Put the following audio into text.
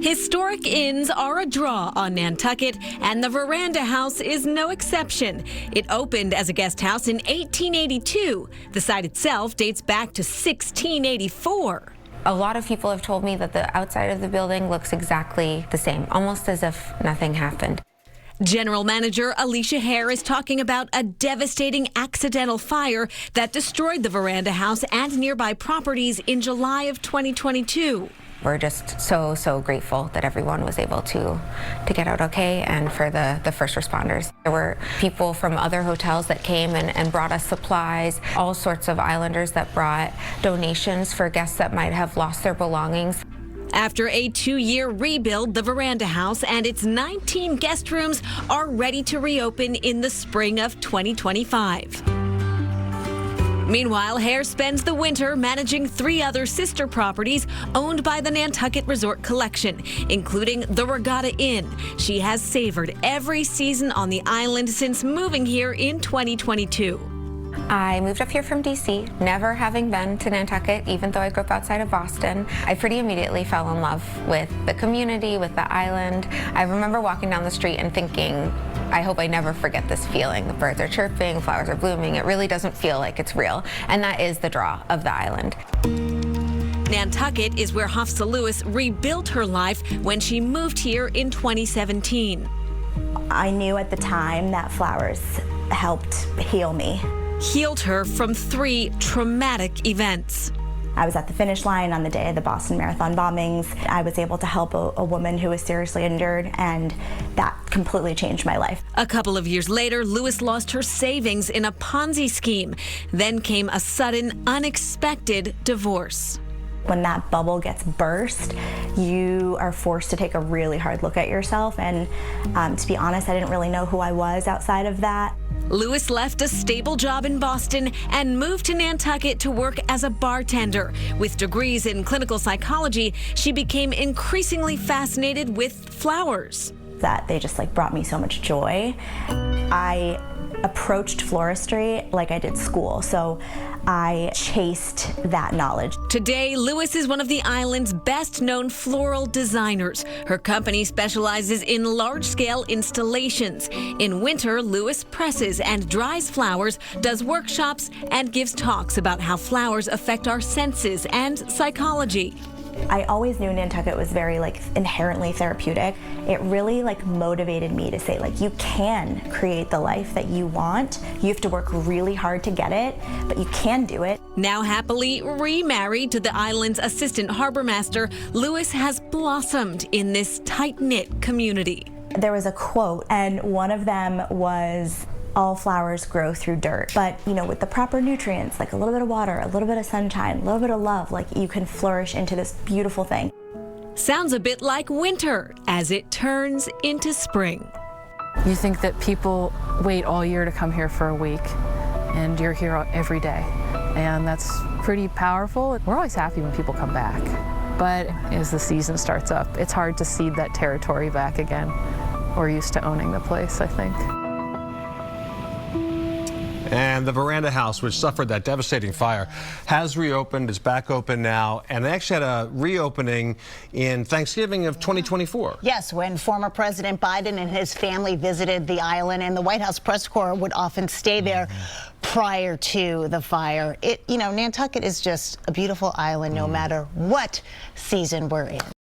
Historic inns are a draw on Nantucket, and the Veranda House is no exception. It opened as a guest house in 1882. The site itself dates back to 1684. A lot of people have told me that the outside of the building looks exactly the same, almost as if nothing happened. General Manager Alicia Hare is talking about a devastating accidental fire that destroyed the Veranda House and nearby properties in July of 2022. We're just so grateful that everyone was able to get out okay, and for the first responders. There were people from other hotels that came and brought us supplies, all sorts of islanders that brought donations for guests that might have lost their belongings. After a 2-year rebuild, the Veranda House and its 19 guest rooms are ready to reopen in the spring of 2025. Meanwhile, Hare spends the winter managing 3 other sister properties owned by the Nantucket Resort Collection, including the Regatta Inn. She has savored every season on the island since moving here in 2022. I moved up here from D.C., never having been to Nantucket, even though I grew up outside of Boston. I pretty immediately fell in love with the community, with the island. I remember walking down the street and thinking, I hope I never forget this feeling. The birds are chirping, flowers are blooming. It really doesn't feel like it's real. And that is the draw of the island. Nantucket is where Hafsa Lewis rebuilt her life when she moved here in 2017. I knew at the time that flowers helped heal me. Healed her from 3 traumatic events. I was at the finish line on the day of the Boston Marathon bombings. I was able to help a woman who was seriously injured, and that completely changed my life. A couple of years later, Lewis lost her savings in a Ponzi scheme. Then came a sudden, unexpected divorce. When that bubble gets burst, you are forced to take a really hard look at yourself, and to be honest, I didn't really know who I was outside of that. Lewis left a stable job in Boston and moved to Nantucket to work as a bartender. With degrees in clinical psychology, she became increasingly fascinated with flowers. That they just brought me so much joy. I approached floristry like I did school, so I chased that knowledge. Today, Lewis is one of the island's best-known floral designers. Her company specializes in large-scale installations. In winter, Lewis presses and dries flowers, does workshops, and gives talks about how flowers affect our senses and psychology. I always knew Nantucket was very inherently therapeutic. It really motivated me to say you can create the life that you want. You have to work really hard to get it, but you can do it. Now happily remarried to the island's assistant harbor master, Lewis has blossomed in this tight-knit community. There was a quote, and one of them was, all flowers grow through dirt. But, with the proper nutrients, a little bit of water, a little bit of sunshine, a little bit of love, you can flourish into this beautiful thing. Sounds a bit like winter as it turns into spring. You think that people wait all year to come here for a week, and you're here every day. And that's pretty powerful. We're always happy when people come back. But as the season starts up, it's hard to cede that territory back again. We're used to owning the place, I think. And the Veranda House, which suffered that devastating fire, has reopened, is back open now, and they actually had a reopening in Thanksgiving of 2024. Yes, when former President Biden and his family visited the island, and the White House press corps would often stay there prior to the fire. Nantucket is just a beautiful island no matter what season we're in.